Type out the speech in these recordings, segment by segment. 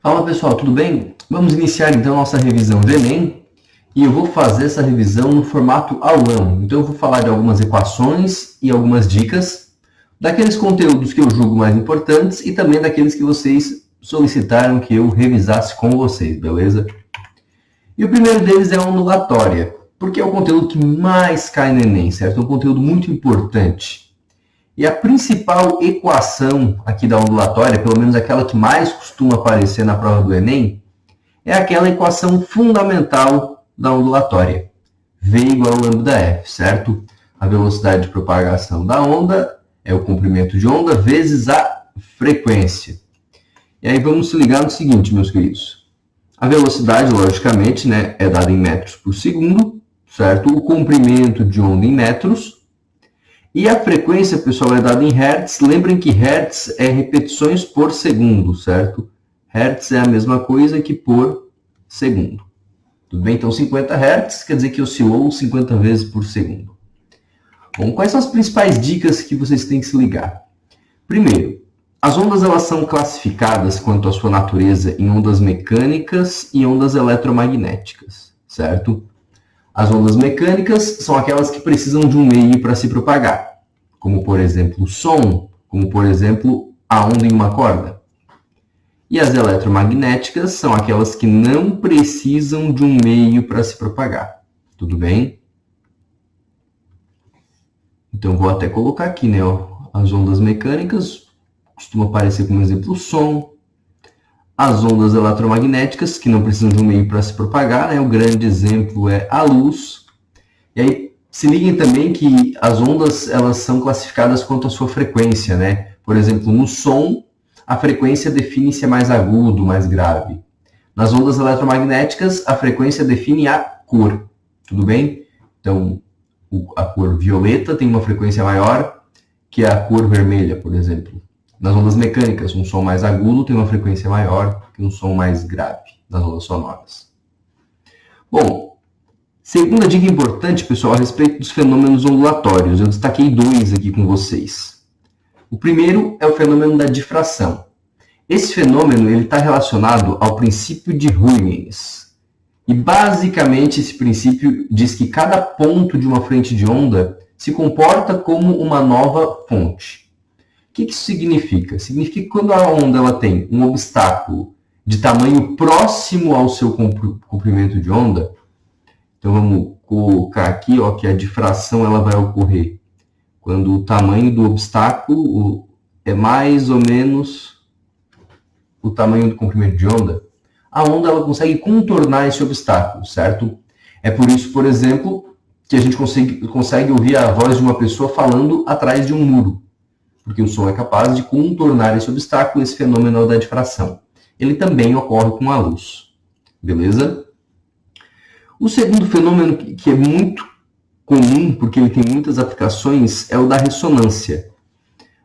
Fala pessoal, tudo bem? Vamos iniciar então a nossa revisão do Enem e eu vou fazer essa revisão no formato aulão. Então eu vou falar de algumas equações e algumas dicas daqueles conteúdos que eu julgo mais importantes e também daqueles que vocês solicitaram que eu revisasse com vocês, beleza? E o primeiro deles é a ondulatória, porque é o conteúdo que mais cai no Enem, certo? É um conteúdo muito importante. E a principal equação aqui da ondulatória, pelo menos aquela que mais costuma aparecer na prova do Enem, é aquela equação fundamental da ondulatória. V igual a lambda-f, certo? A velocidade de propagação da onda é o comprimento de onda vezes a frequência. E aí vamos se ligar no seguinte, meus queridos. A velocidade, logicamente, né, é dada em metros por segundo, certo? O comprimento de onda em metros. E a frequência, pessoal, é dada em hertz. Lembrem que hertz é repetições por segundo, certo? Hertz é a mesma coisa que por segundo. Tudo bem? Então, 50 hertz quer dizer que oscilou 50 vezes por segundo. Bom, quais são as principais dicas que vocês têm que se ligar? Primeiro, as ondas elas são classificadas quanto à sua natureza em ondas mecânicas e ondas eletromagnéticas, certo? As ondas mecânicas são aquelas que precisam de um meio para se propagar, como, por exemplo, o som, como, por exemplo, a onda em uma corda. E as eletromagnéticas são aquelas que não precisam de um meio para se propagar. Tudo bem? Então, vou até colocar aqui, né? As ondas mecânicas costuma aparecer como exemplo o som. As ondas eletromagnéticas, que não precisam de um meio para se propagar, né? O grande exemplo é a luz. E aí, se liguem também que as ondas elas são classificadas quanto à sua frequência, né? Por exemplo, no som, a frequência define se é mais agudo, mais grave. Nas ondas eletromagnéticas, a frequência define a cor. Tudo bem? Então, a cor violeta tem uma frequência maior que a cor vermelha, por exemplo. Nas ondas mecânicas, um som mais agudo tem uma frequência maior que um som mais grave nas ondas sonoras. Bom, segunda dica importante, pessoal, a respeito dos fenômenos ondulatórios. Eu destaquei dois aqui com vocês. O primeiro é o fenômeno da difração. Esse fenômeno está relacionado ao princípio de Huygens. E, basicamente, esse princípio diz que cada ponto de uma frente de onda se comporta como uma nova fonte. O que isso significa? Significa que quando a onda ela tem um obstáculo de tamanho próximo ao seu comprimento de onda, então vamos colocar aqui que a difração ela vai ocorrer quando o tamanho do obstáculo é mais ou menos o tamanho do comprimento de onda, a onda ela consegue contornar esse obstáculo, certo? É por isso, por exemplo, que a gente consegue ouvir a voz de uma pessoa falando atrás de um muro. Porque o som é capaz de contornar esse obstáculo, esse fenômeno da difração. Ele também ocorre com a luz. Beleza? O segundo fenômeno que é muito comum, porque ele tem muitas aplicações, é o da ressonância.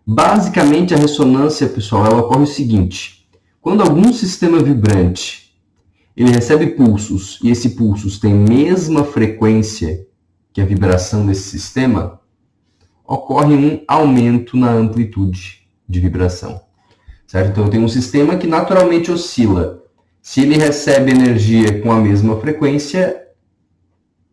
Basicamente, a ressonância, pessoal, ela ocorre o seguinte. Quando algum sistema vibrante ele recebe pulsos, e esse pulsos tem a mesma frequência que a vibração desse sistema, ocorre um aumento na amplitude de vibração. Certo? Então, eu tenho um sistema que naturalmente oscila. Se ele recebe energia com a mesma frequência,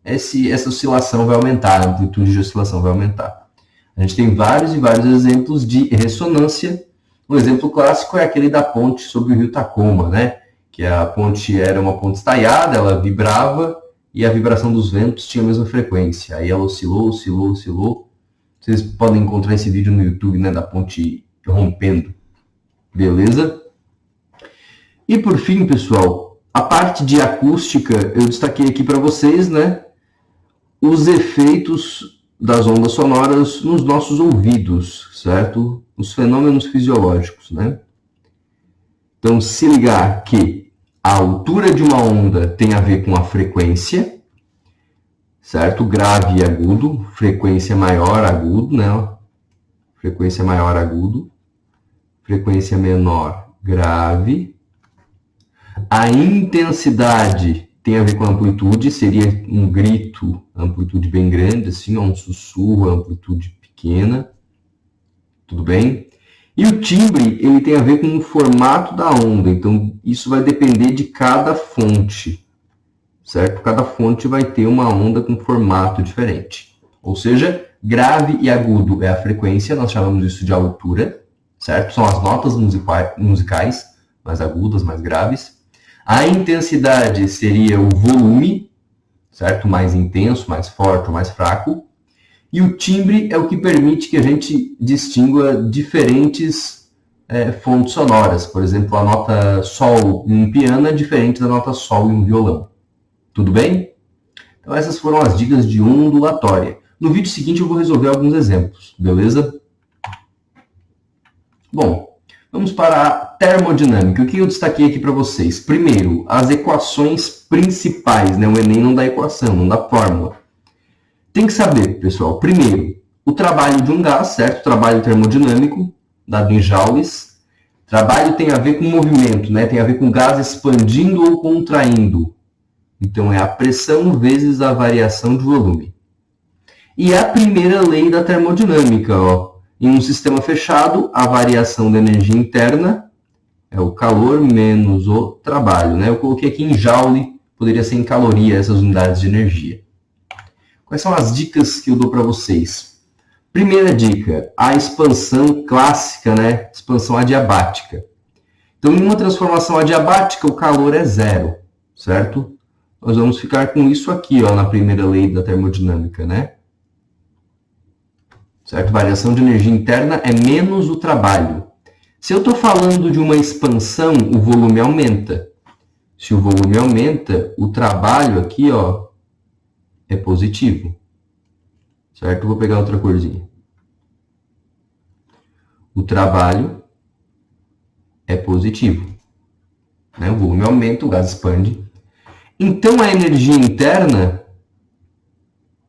essa oscilação vai aumentar, a amplitude de oscilação vai aumentar. A gente tem vários e vários exemplos de ressonância. Um exemplo clássico é aquele da ponte sobre o rio Tacoma, né? Que a ponte era uma ponte estaiada, ela vibrava e a vibração dos ventos tinha a mesma frequência. Aí ela oscilou. Vocês podem encontrar esse vídeo no YouTube, né, da ponte rompendo. Beleza? E por fim, pessoal, a parte de acústica, eu destaquei aqui para vocês, né, os efeitos das ondas sonoras nos nossos ouvidos, certo? Os fenômenos fisiológicos, né? Então, se ligar que a altura de uma onda tem a ver com a frequência, certo? Grave e agudo, frequência maior, agudo, né? Frequência maior, agudo. Frequência menor, grave. A intensidade tem a ver com a amplitude, seria um grito, amplitude bem grande, assim, um sussurro, amplitude pequena. Tudo bem? E o timbre, ele tem a ver com o formato da onda. Então, isso vai depender de cada fonte, certo? Cada fonte vai ter uma onda com formato diferente. Ou seja, grave e agudo é a frequência, nós chamamos isso de altura, certo? São as notas musicais, mais agudas, mais graves. A intensidade seria o volume, certo? Mais intenso, mais forte ou mais fraco. E o timbre é o que permite que a gente distingua diferentes fontes sonoras. Por exemplo, a nota sol em um piano é diferente da nota sol em um violão. Tudo bem? Então essas foram as dicas de ondulatória. No vídeo seguinte eu vou resolver alguns exemplos, beleza? Bom, vamos para a termodinâmica. O que eu destaquei aqui para vocês? Primeiro, as equações principais, né? O Enem não dá equação, não dá fórmula. Tem que saber, pessoal, primeiro, o trabalho de um gás, certo? O trabalho termodinâmico, dado em joules. Trabalho tem a ver com movimento, né? Tem a ver com o gás expandindo ou contraindo. Então, é a pressão vezes a variação de volume. E a primeira lei da termodinâmica, ó. Em um sistema fechado, a variação da energia interna é o calor menos o trabalho, né? Eu coloquei aqui em joule, poderia ser em caloria essas unidades de energia. Quais são as dicas que eu dou para vocês? Primeira dica, a expansão clássica, né? Expansão adiabática. Então, em uma transformação adiabática, o calor é zero, certo? Nós vamos ficar com isso aqui, ó, na primeira lei da termodinâmica, né? Certo? Variação de energia interna é menos o trabalho. Se eu estou falando de uma expansão, o volume aumenta. Se o volume aumenta, o trabalho aqui, ó, é positivo, certo? Vou pegar outra corzinha. O trabalho é positivo, né? O volume aumenta, o gás expande. Então, a energia interna,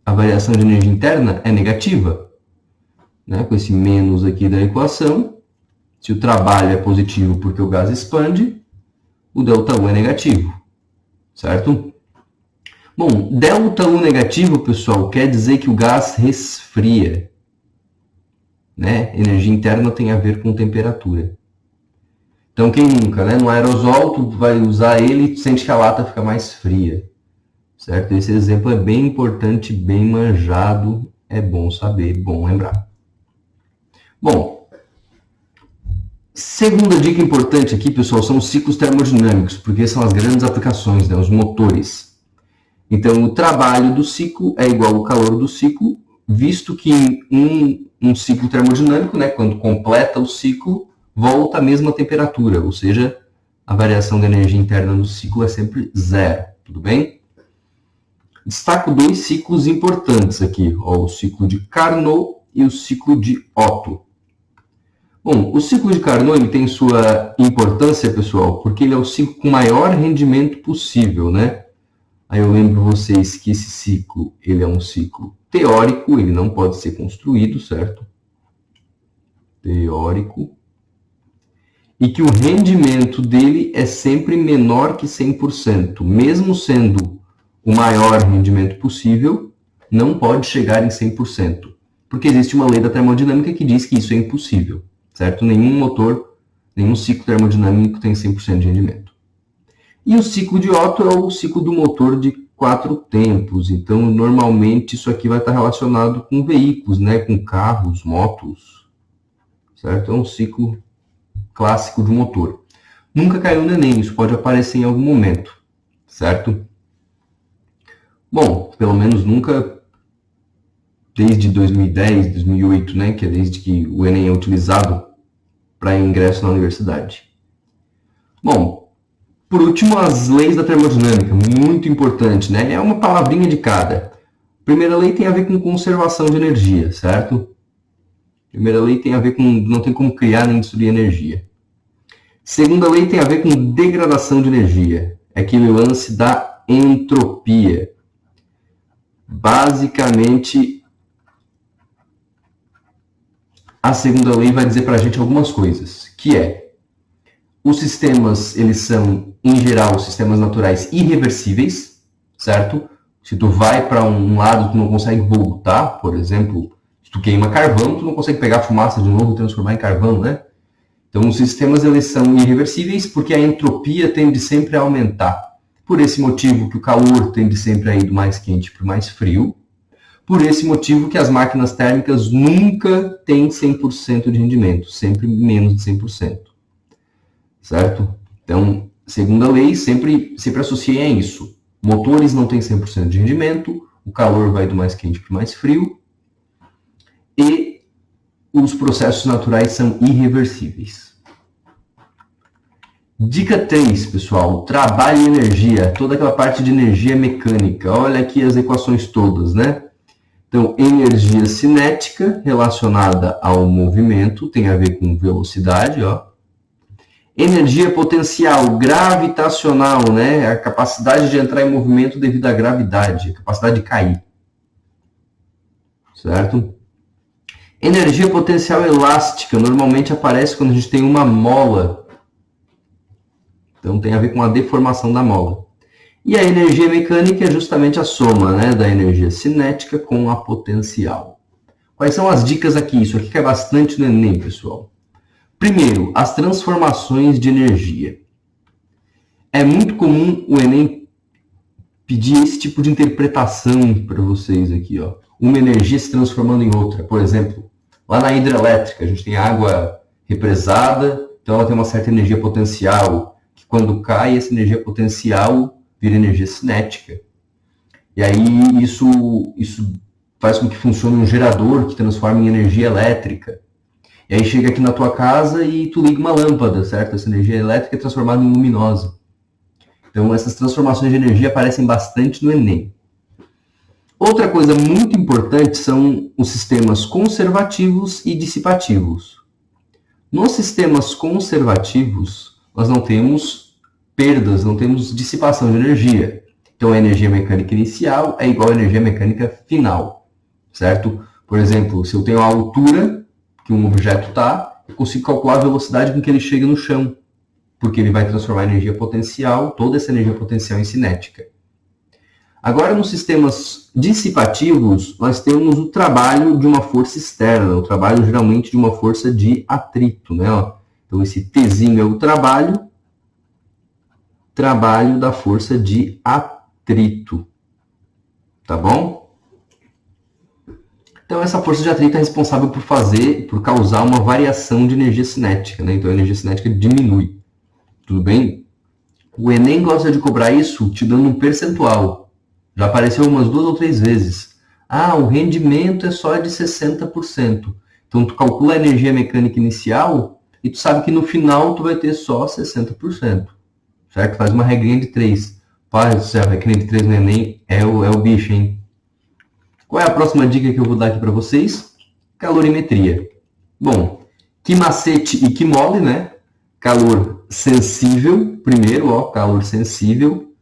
a variação de energia interna é negativa, né? Com esse menos aqui da equação. Se o trabalho é positivo porque o gás expande, o ΔU é negativo, certo? Bom, ΔU negativo, pessoal, quer dizer que o gás resfria, né? Energia interna tem a ver com temperatura. Então, quem nunca, né? No aerosol, tu vai usar ele e sente que a lata fica mais fria, certo? Esse exemplo é bem importante, bem manjado, é bom saber, bom lembrar. Bom, segunda dica importante aqui, pessoal, são os ciclos termodinâmicos, porque são as grandes aplicações, né? Os motores. Então, o trabalho do ciclo é igual ao calor do ciclo, visto que em um ciclo termodinâmico, né, quando completa o ciclo, volta à mesma temperatura, ou seja, a variação da energia interna no ciclo é sempre zero, tudo bem? Destaco dois ciclos importantes aqui, ó, o ciclo de Carnot e o ciclo de Otto. Bom, o ciclo de Carnot ele tem sua importância, pessoal, porque ele é o ciclo com maior rendimento possível, né? Aí eu lembro vocês que esse ciclo, ele é um ciclo teórico, ele não pode ser construído, certo? Teórico. E que o rendimento dele é sempre menor que 100%. Mesmo sendo o maior rendimento possível, não pode chegar em 100%. Porque existe uma lei da termodinâmica que diz que isso é impossível, certo? Nenhum motor, nenhum ciclo termodinâmico tem 100% de rendimento. E o ciclo de Otto é o ciclo do motor de 4 tempos. Então, normalmente, isso aqui vai estar relacionado com veículos, né? Com carros, motos, certo? É um ciclo clássico de motor. Nunca caiu no Enem, isso pode aparecer em algum momento, certo? Bom, pelo menos nunca desde 2010, 2008, né? Que é desde que o Enem é utilizado para ingresso na universidade. Bom, por último, as leis da termodinâmica, muito importante, né? É uma palavrinha de cada. Primeira lei tem a ver com conservação de energia, certo? Primeira lei tem a ver com não tem como criar nem destruir energia. Segunda lei tem a ver com degradação de energia. É aquele lance da entropia. Basicamente, a segunda lei vai dizer para a gente algumas coisas, que é os sistemas, eles são, em geral, sistemas naturais irreversíveis, certo? Se tu vai para um lado, tu não consegue voltar, por exemplo, se tu queima carvão, tu não consegue pegar a fumaça de novo e transformar em carvão, né? Então, os sistemas eles são irreversíveis porque a entropia tende sempre a aumentar. Por esse motivo que o calor tende sempre a ir do mais quente para o mais frio. Por esse motivo que as máquinas térmicas nunca têm 100% de rendimento, sempre menos de 100%. Certo? Então, segunda lei, sempre associei a isso. Motores não têm 100% de rendimento, o calor vai do mais quente para o mais frio, e os processos naturais são irreversíveis. Dica 3, pessoal, trabalho e energia, toda aquela parte de energia mecânica. Olha aqui as equações todas, né? Então, energia cinética relacionada ao movimento, tem a ver com velocidade, ó. Energia potencial gravitacional, né? A capacidade de entrar em movimento devido à gravidade, a capacidade de cair. Certo? Energia potencial elástica normalmente aparece quando a gente tem uma mola. Então tem a ver com a deformação da mola. E a energia mecânica é justamente a soma, né, da energia cinética com a potencial. Quais são as dicas aqui? Isso aqui cai bastante no Enem, pessoal. Primeiro, as transformações de energia. É muito comum o Enem pedir esse tipo de interpretação para vocês aqui, ó. Uma energia se transformando em outra. Por exemplo, lá na hidrelétrica, a gente tem água represada, então ela tem uma certa energia potencial, que quando cai, essa energia potencial vira energia cinética. E aí isso faz com que funcione um gerador que transforma em energia elétrica. E aí chega aqui na tua casa e tu liga uma lâmpada, certo? Essa energia elétrica é transformada em luminosa. Então essas transformações de energia aparecem bastante no Enem. Outra coisa muito importante são os sistemas conservativos e dissipativos. Nos sistemas conservativos, nós não temos perdas, não temos dissipação de energia. Então a energia mecânica inicial é igual à energia mecânica final, certo? Por exemplo, se eu tenho a altura que um objeto está, eu consigo calcular a velocidade com que ele chega no chão, porque ele vai transformar a energia potencial, toda essa energia potencial em cinética. Agora, nos sistemas dissipativos, nós temos o trabalho de uma força externa, o trabalho geralmente de uma força de atrito, né? Então, esse Tzinho é o trabalho da força de atrito, tá bom? Então, essa força de atrito é responsável por causar uma variação de energia cinética, né? Então, a energia cinética diminui, tudo bem? O Enem gosta de cobrar isso te dando um percentual. Já apareceu umas 2 ou 3 vezes. Ah, o rendimento é só de 60%. Então, tu calcula a energia mecânica inicial e tu sabe que no final tu vai ter só 60%. Certo? Faz uma regrinha de 3. Pai do céu, a regrinha de 3 no Enem é o bicho, hein? Qual é a próxima dica que eu vou dar aqui para vocês? Calorimetria. Bom, que macete e que mole, né? Calor sensível, primeiro, ó, calor sensível,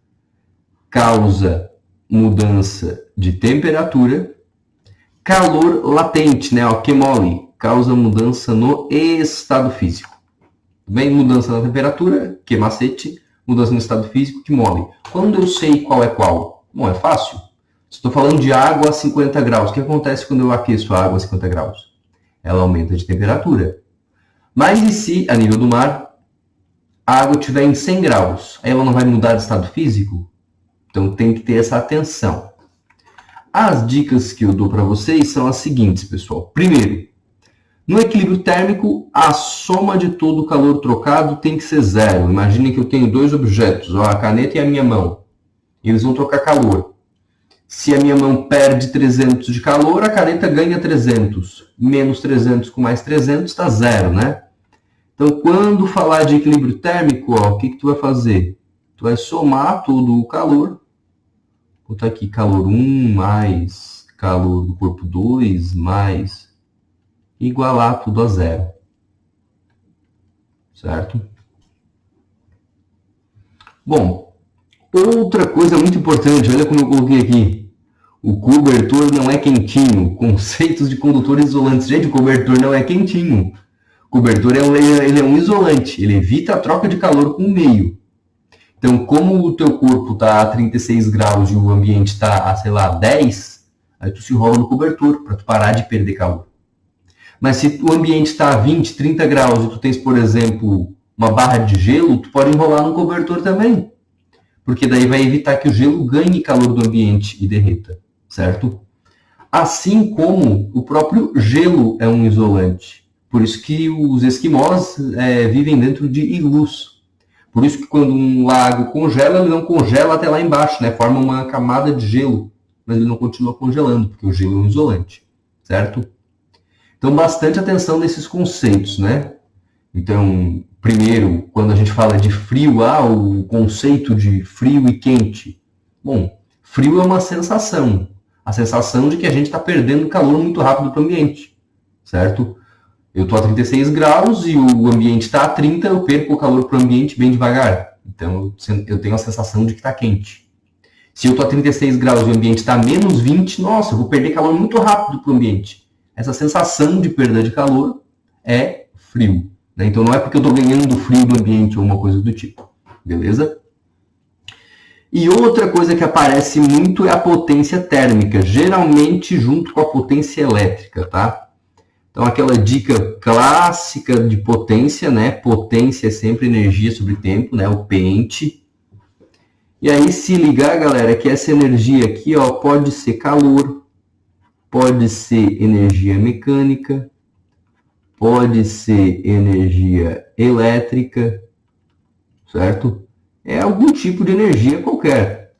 causa mudança de temperatura. Calor latente, né? Ó, que mole, causa mudança no estado físico. Vem mudança na temperatura, que macete, mudança no estado físico, que mole. Quando eu sei qual é qual? Bom, é fácil. Estou falando de água a 50 graus. O que acontece quando eu aqueço a água a 50 graus? Ela aumenta de temperatura. Mas e se, a nível do mar, a água estiver em 100 graus? Aí ela não vai mudar de estado físico? Então tem que ter essa atenção. As dicas que eu dou para vocês são as seguintes, pessoal. Primeiro, no equilíbrio térmico, a soma de todo o calor trocado tem que ser zero. Imagine que eu tenho 2 objetos, ó, a caneta e a minha mão. Eles vão trocar calor. Se a minha mão perde 300 de calor, a caneta ganha 300. Menos 300 com mais 300 está zero, né? Então, quando falar de equilíbrio térmico, ó, o que tu vai fazer? Tu vai somar todo o calor. Vou botar aqui calor 1 mais calor do corpo 2 mais... igualar tudo a zero. Certo? Bom, outra coisa muito importante, olha como eu coloquei aqui. O cobertor não é quentinho. Conceitos de condutores isolantes. Gente, o cobertor não é quentinho. O cobertor ele é um isolante. Ele evita a troca de calor com o meio. Então, como o teu corpo está a 36 graus e o ambiente está a, sei lá, 10, aí tu se enrola no cobertor para tu parar de perder calor. Mas se o ambiente está a 20, 30 graus e tu tens, por exemplo, uma barra de gelo, tu pode enrolar num cobertor também. Porque daí vai evitar que o gelo ganhe calor do ambiente e derreta, certo? Assim como o próprio gelo é um isolante. Por isso que os esquimós vivem dentro de iglus. Por isso que quando um lago congela, ele não congela até lá embaixo, né? Forma uma camada de gelo, mas ele não continua congelando, porque o gelo é um isolante, certo? Então, bastante atenção nesses conceitos, né? Então, primeiro, quando a gente fala de frio, o conceito de frio e quente. Bom, frio é uma sensação. A sensação de que a gente está perdendo calor muito rápido para o ambiente, certo? Eu estou a 36 graus e o ambiente está a 30, eu perco o calor para o ambiente bem devagar. Então, eu tenho a sensação de que está quente. Se eu estou a 36 graus e o ambiente está a menos 20, nossa, eu vou perder calor muito rápido para o ambiente. Essa sensação de perda de calor é frio. Né? Então, não é porque eu estou ganhando frio do ambiente ou uma coisa do tipo. Beleza? E outra coisa que aparece muito é a potência térmica, geralmente junto com a potência elétrica, tá? Então, aquela dica clássica de potência, né? Potência é sempre energia sobre tempo, né? O pente. E aí, se ligar, galera, que essa energia aqui, ó, pode ser calor, pode ser energia mecânica, pode ser energia elétrica, certo? É algum tipo de energia qualquer.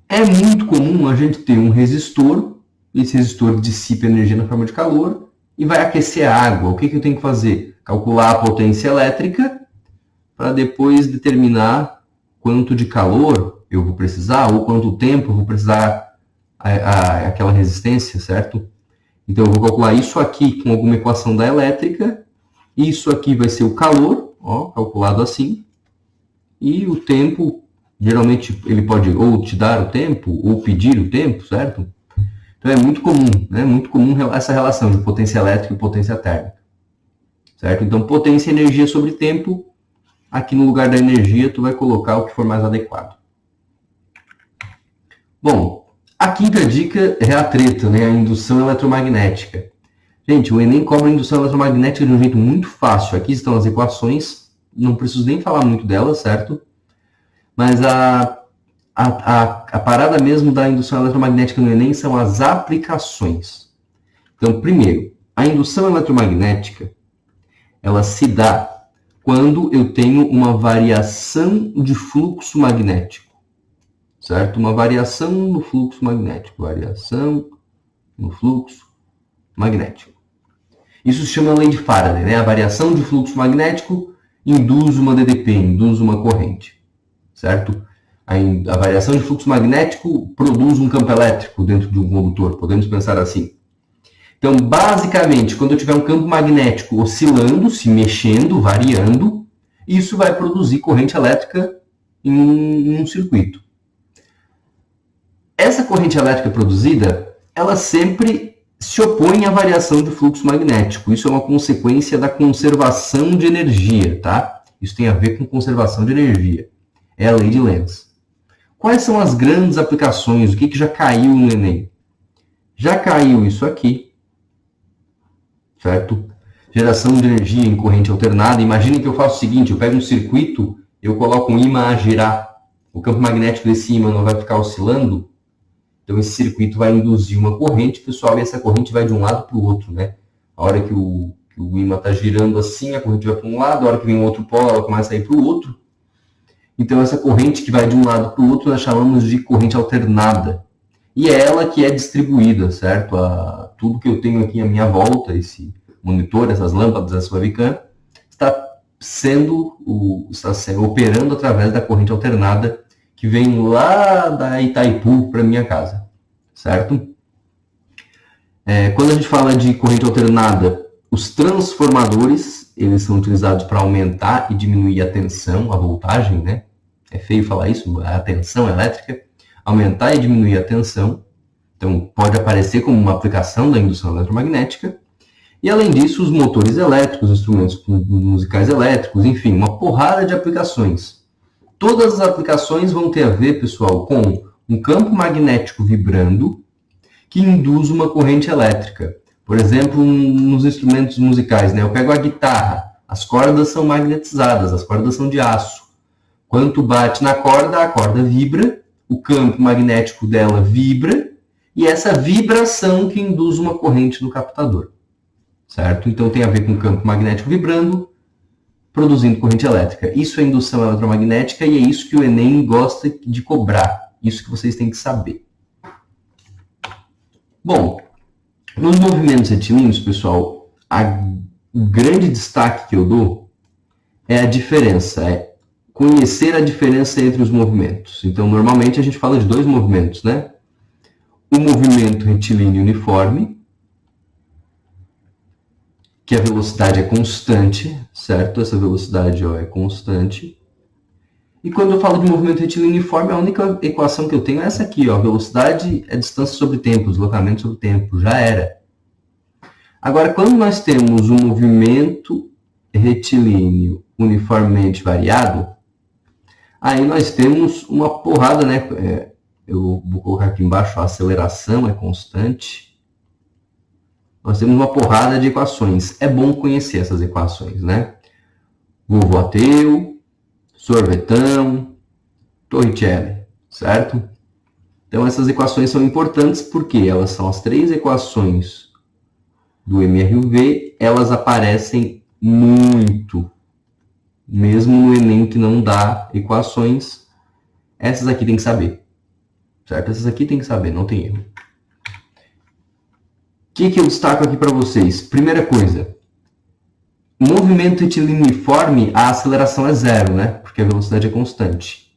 É muito comum a gente ter um resistor, esse resistor dissipa energia na forma de calor e vai aquecer a água. O que eu tenho que fazer? Calcular a potência elétrica para depois determinar quanto de calor eu vou precisar ou quanto tempo eu vou precisar aquela resistência, certo? Então eu vou calcular isso aqui com alguma equação da elétrica, isso aqui vai ser o calor, ó, calculado assim. E o tempo, geralmente ele pode ou te dar o tempo, ou pedir o tempo, certo? Então é muito comum, né? Muito comum essa relação de potência elétrica e potência térmica. Certo? Então, potência e energia sobre tempo, aqui no lugar da energia, tu vai colocar o que for mais adequado. Bom, a quinta dica é a treta, né? A indução eletromagnética. Gente, o Enem cobra a indução eletromagnética de um jeito muito fácil. Aqui estão as equações, não preciso nem falar muito delas, certo? Mas a parada mesmo da indução eletromagnética no Enem são as aplicações. Então, primeiro, a indução eletromagnética, ela se dá quando eu tenho uma variação de fluxo magnético, certo? Uma variação no fluxo magnético, variação no fluxo magnético. Isso se chama lei de Faraday, né? A variação de fluxo magnético induz uma DDP, induz uma corrente, certo? A variação de fluxo magnético produz um campo elétrico dentro de um condutor, podemos pensar assim. Então, basicamente, quando eu tiver um campo magnético oscilando, se mexendo, variando, isso vai produzir corrente elétrica em um circuito. Essa corrente elétrica produzida, ela sempre se opõe à variação de fluxo magnético. Isso é uma consequência da conservação de energia, tá? Isso tem a ver com conservação de energia. É a lei de Lenz. Quais são as grandes aplicações? O que já caiu no Enem? Já caiu isso aqui, certo? Geração de energia em corrente alternada. Imaginem que eu faço o seguinte, eu pego um circuito, eu coloco um ímã a girar. O campo magnético desse ímã não vai ficar oscilando. Então, esse circuito vai induzir uma corrente, pessoal, e essa corrente vai de um lado para o outro, né? A hora que o ímã está girando assim, a corrente vai para um lado, a hora que vem um outro polo, ela começa a ir para o outro. Então, essa corrente que vai de um lado para o outro, nós chamamos de corrente alternada. E é ela que é distribuída, certo? Tudo que eu tenho aqui à minha volta, esse monitor, essas lâmpadas, essa webcam, está operando através da corrente alternada que vem lá da Itaipu para minha casa, certo? Quando a gente fala de corrente alternada, os transformadores, eles são utilizados para aumentar e diminuir a tensão, a voltagem, né? É feio falar isso, a tensão elétrica, aumentar e diminuir a tensão. Então, pode aparecer como uma aplicação da indução eletromagnética. E, além disso, os motores elétricos, instrumentos musicais elétricos, enfim, uma porrada de aplicações. Todas as aplicações vão ter a ver, pessoal, com um campo magnético vibrando que induz uma corrente elétrica. Por exemplo, nos instrumentos musicais, né? Eu pego a guitarra, as cordas são magnetizadas, as cordas são de aço. Quando tu bate na corda, a corda vibra, o campo magnético dela vibra, e essa vibração que induz uma corrente no captador, certo? Então tem a ver com o campo magnético vibrando, produzindo corrente elétrica. Isso é indução eletromagnética e é isso que o Enem gosta de cobrar. Isso que vocês têm que saber. Bom, nos movimentos retilíneos, pessoal, o grande destaque que eu dou é a diferença, é conhecer a diferença entre os movimentos. Então, normalmente a gente fala de dois movimentos, né? O movimento retilíneo uniforme, que a velocidade é constante, certo? Essa velocidade é constante. E quando eu falo de movimento retilíneo uniforme, a única equação que eu tenho é essa aqui, ó. Velocidade é distância sobre tempo, deslocamento sobre tempo, já era. Agora, quando nós temos um movimento retilíneo uniformemente variado, aí nós temos uma porrada, né? Eu vou colocar aqui embaixo, a aceleração é constante. Nós temos uma porrada de equações. É bom conhecer essas equações, né? Volvo ateu, sorvetão, Torricelli, certo? Então essas equações são importantes porque elas são as três equações do MRUV, elas aparecem muito, mesmo no Enem que não dá equações, essas aqui tem que saber, certo? Essas aqui tem que saber, não tem erro. O que eu destaco aqui para vocês? Primeira coisa, movimento retilíneo uniforme, a aceleração é zero, né? Porque a velocidade é constante.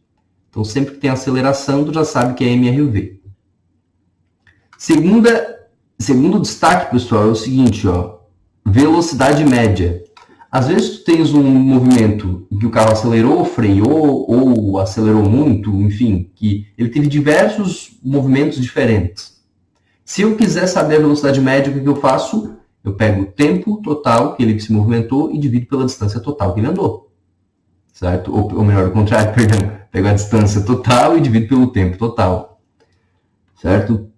Então, sempre que tem aceleração, tu já sabe que é MRUV. Segundo destaque, pessoal, é o seguinte, ó, velocidade média. Às vezes tu tens um movimento em que o carro acelerou, freou ou acelerou muito, enfim, que ele teve diversos movimentos diferentes. Se eu quiser saber a velocidade média, o que eu faço? Eu pego o tempo total que ele se movimentou e divido pela distância total que ele andou. Certo? Ou melhor, ao contrário, perdão. Pego a distância total e divido pelo tempo total. Certo?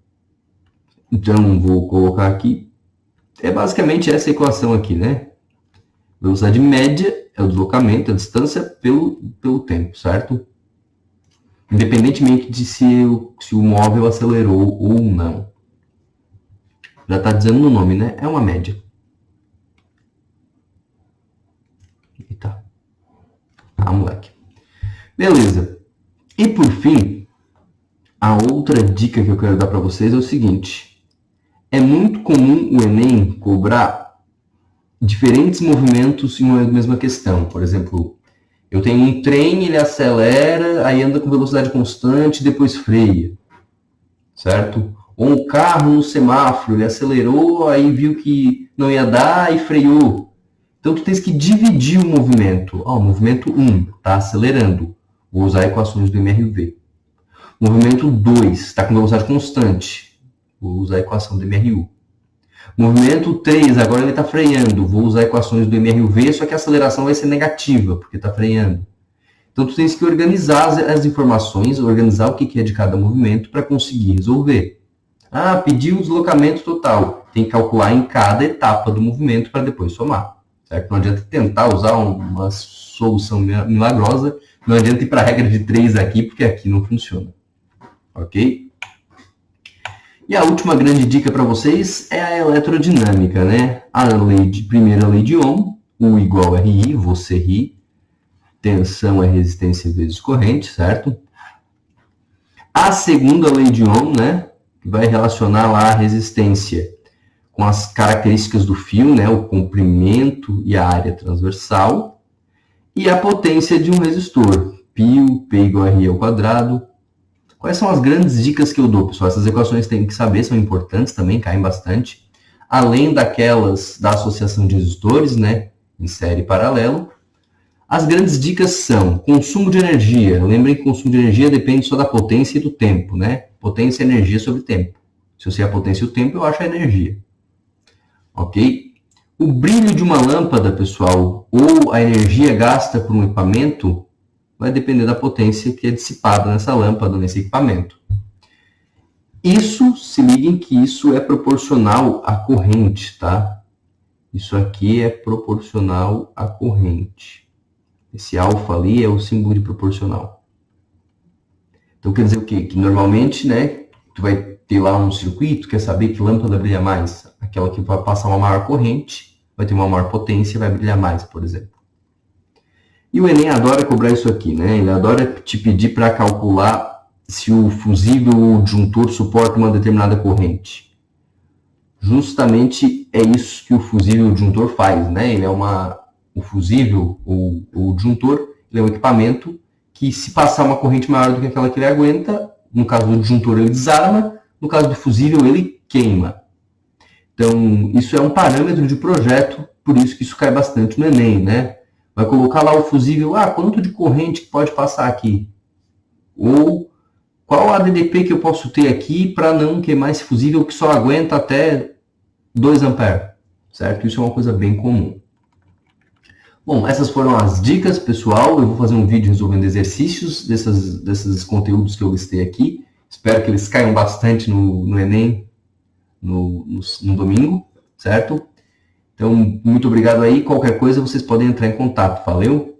Então, vou colocar aqui. É basicamente essa equação aqui, né? Velocidade média é o deslocamento, a distância pelo tempo, certo? Independentemente de se o móvel acelerou ou não. Já está dizendo no nome, né? É uma média. Eita. Ah, moleque. Beleza. E por fim, a outra dica que eu quero dar para vocês é o seguinte. É muito comum o Enem cobrar diferentes movimentos em uma mesma questão. Por exemplo, eu tenho um trem, ele acelera, aí anda com velocidade constante, depois freia. Certo? Ou um carro no semáforo, ele acelerou, aí viu que não ia dar e freou. Então, tu tens que dividir o movimento. Ó, movimento 1, está acelerando. Vou usar equações do MRUV. Movimento 2, está com velocidade constante. Vou usar a equação do MRU. Movimento 3, agora ele está freando. Vou usar equações do MRUV, só que a aceleração vai ser negativa, porque está freando. Então, tu tens que organizar as informações, organizar o que é de cada movimento para conseguir resolver. Ah, pediu o deslocamento total. Tem que calcular em cada etapa do movimento para depois somar. Certo? Não adianta tentar usar uma solução milagrosa. Não adianta ir para a regra de 3 aqui, porque aqui não funciona. Ok? E a última grande dica para vocês é a eletrodinâmica, né? Primeira lei de Ohm, U igual a RI, você ri. Tensão é resistência vezes corrente, certo? A segunda lei de Ohm, né? Que vai relacionar lá a resistência com as características do fio, né? O comprimento e a área transversal. E a potência de um resistor. Π, P igual a R ao quadrado. Quais são as grandes dicas que eu dou, pessoal? Essas equações tem que saber, são importantes também, caem bastante. Além daquelas da associação de resistores, né? Em série paralelo. As grandes dicas são consumo de energia. Lembrem que consumo de energia depende só da potência e do tempo, né? Potência é energia sobre tempo. Se eu sei a potência e o tempo, eu acho a energia. Ok? O brilho de uma lâmpada, pessoal, ou a energia gasta por um equipamento, vai depender da potência que é dissipada nessa lâmpada, nesse equipamento. Isso, se liguem que isso é proporcional à corrente, tá? Isso aqui é proporcional à corrente. Esse alfa ali é o símbolo de proporcional. Então quer dizer o quê? Que normalmente, né, tu vai ter lá um circuito, quer saber que lâmpada brilha mais? Aquela que vai passar uma maior corrente, vai ter uma maior potência e vai brilhar mais, por exemplo. E o Enem adora cobrar isso aqui, né? Ele adora te pedir para calcular se o fusível ou o disjuntor suporta uma determinada corrente. Justamente é isso que o fusível e o disjuntor faz, né? Ele é o fusível ou o disjuntor, ele é um equipamento que, se passar uma corrente maior do que aquela que ele aguenta, no caso do disjuntor ele desarma, no caso do fusível ele queima. Então, isso é um parâmetro de projeto, por isso que isso cai bastante no Enem, né? Vai colocar lá o fusível, quanto de corrente que pode passar aqui? Ou qual ADDP que eu posso ter aqui para não queimar esse fusível que só aguenta até 2 amperes, certo? Isso é uma coisa bem comum. Bom, essas foram as dicas, pessoal. Eu vou fazer um vídeo resolvendo exercícios desses conteúdos que eu listei aqui. Espero que eles caiam bastante no Enem no domingo, certo? Então, muito obrigado aí. Qualquer coisa, vocês podem entrar em contato. Valeu?